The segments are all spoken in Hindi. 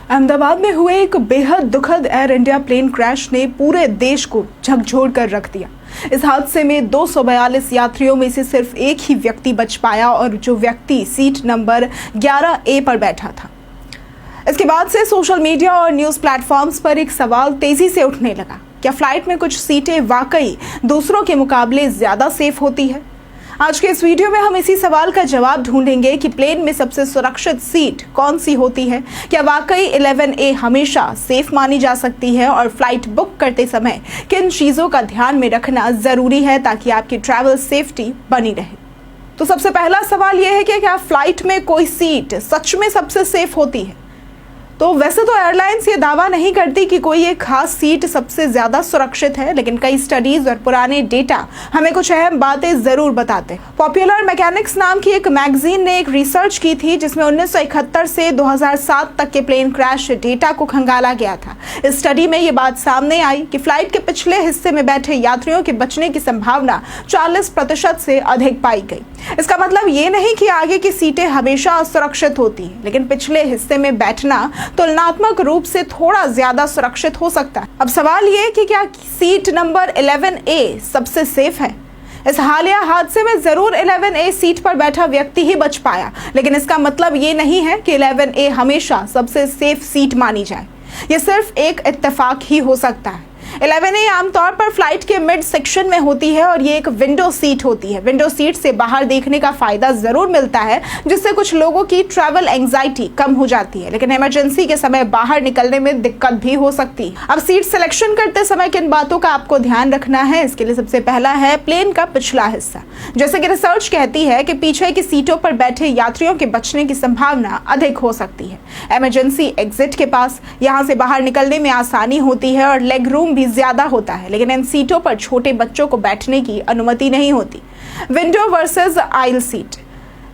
अहमदाबाद में हुए एक बेहद दुखद एयर इंडिया प्लेन क्रैश ने पूरे देश को झकझोर कर रख दिया। इस हादसे में 242 यात्रियों में से सिर्फ एक ही व्यक्ति बच पाया और जो व्यक्ति सीट नंबर 11A पर बैठा था। इसके बाद से सोशल मीडिया और न्यूज़ प्लेटफॉर्म्स पर एक सवाल तेजी से उठने लगा, क्या फ्लाइट में कुछ सीटें वाकई दूसरों के मुकाबले ज़्यादा सेफ होती है? आज के इस वीडियो में हम इसी सवाल का जवाब ढूंढेंगे कि प्लेन में सबसे सुरक्षित सीट कौन सी होती है, क्या वाकई 11A हमेशा सेफ मानी जा सकती है और फ्लाइट बुक करते समय किन चीज़ों का ध्यान में रखना ज़रूरी है ताकि आपकी ट्रैवल सेफ्टी बनी रहे। तो सबसे पहला सवाल यह है कि क्या फ्लाइट में कोई सीट सच में सबसे सेफ होती है? तो वैसे तो एयरलाइंस ये दावा नहीं करती कि कोई एक खास सीट सबसे ज़्यादा सुरक्षित है, लेकिन कई स्टडीज और पुराने डेटा हमें कुछ अहम बातें ज़रूर बताते हैं। पॉपुलर मैकेनिक्स नाम की एक मैगजीन ने एक रिसर्च की थी जिसमें 1971 से 2007 तक के प्लेन क्रैश डेटा को खंगाला गया था। इस स्टडी में ये बात सामने आई कि फ्लाइट के पिछले हिस्से में बैठे यात्रियों के बचने की संभावना 40% से अधिक पाई गई। इसका मतलब ये नहीं कि आगे की सीटें हमेशा असुरक्षित होती हैं, लेकिन पिछले हिस्से में बैठना तुलनात्मक रूप से थोड़ा ज्यादा सुरक्षित हो सकता है। अब सवाल ये कि क्या सीट नंबर 11A सबसे सेफ है? इस हालिया हादसे में जरूर 11A सीट पर बैठा व्यक्ति ही बच पाया, लेकिन इसका मतलब ये नहीं है कि 11A हमेशा सबसे सेफ सीट मानी जाए। ये सिर्फ एक इत्तेफाक ही हो सकता है। 11A आमतौर पर फ्लाइट के मिड सेक्शन में होती है और ये एक विंडो सीट होती है। विंडो सीट से बाहर देखने का फायदा जरूर मिलता है, जिससे कुछ लोगों की ट्रैवल एंजाइटी कम हो जाती है, लेकिन इमरजेंसी के समय बाहर निकलने में दिक्कत भी हो सकती है। अब सीट सिलेक्शन करते समय किन बातों का आपको ध्यान रखना है, इसके लिए सबसे पहला है प्लेन का पिछला हिस्सा। जैसे कि रिसर्च कहती है कि पीछे की सीटों पर बैठे यात्रियों के बचने की संभावना अधिक हो सकती है। इमरजेंसी एग्जिट के पास यहाँ से बाहर निकलने में आसानी होती है और लेग रूम भी ज्यादा होता है, लेकिन इन सीटों पर छोटे बच्चों को बैठने की अनुमति नहीं होती। विंडो वर्सेस आइल सीट।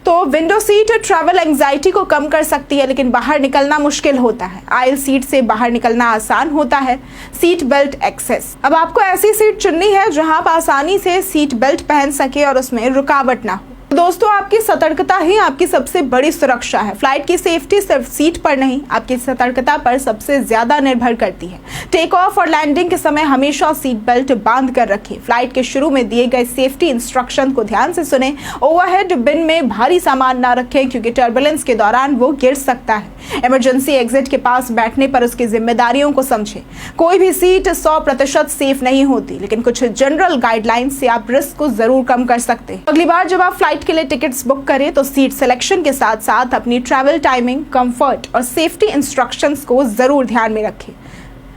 तो विंडो सीट ट्रैवल एंजाइटी को कम कर सकती है, लेकिन बाहर निकलना मुश्किल होता है। आइल सीट से बाहर निकलना आसान होता है। Seat belt access. अब आपको ऐसी सीट चुननी है जहां आप आसानी से सीट बेल्ट पहन सके और उसमें रुकावट ना हो। दोस्तों, आपकी सतर्कता ही आपकी सबसे बड़ी सुरक्षा है। फ्लाइट की सेफ्टी सिर्फ सीट पर नहीं, आपकी सतर्कता पर सबसे ज्यादा निर्भर करती है। टेक ऑफ और लैंडिंग के समय हमेशा सीट बेल्ट बांध कर रखें। फ्लाइट के शुरू में दिए गए सेफ्टी इंस्ट्रक्शन को ध्यान से सुने। ओवरहेड बिन में भारी सामान ना रखें क्योंकि टर्बुलेंस के दौरान वो गिर सकता है। इमरजेंसी एग्जिट के पास बैठने पर उसकी जिम्मेदारियों को समझें। कोई भी सीट 100% सेफ नहीं होती, लेकिन कुछ जनरल गाइडलाइंस से आप रिस्क को जरूर कम कर सकते हैं। अगली बार जब आप फ्लाइट के लिए टिकट्स बुक करें तो सीट सिलेक्शन के साथ साथ अपनी ट्रैवल टाइमिंग, कंफर्ट और सेफ्टी इंस्ट्रक्शंस को जरूर ध्यान में रखें।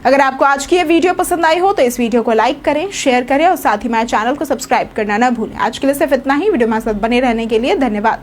अगर आपको आज की ये वीडियो पसंद आई हो तो इस वीडियो को लाइक करें, शेयर करें और साथ ही हमारे चैनल को सब्सक्राइब करना ना भूलें। आज के लिए सिर्फ इतना ही। वीडियो में साथ बने रहने के लिए धन्यवाद।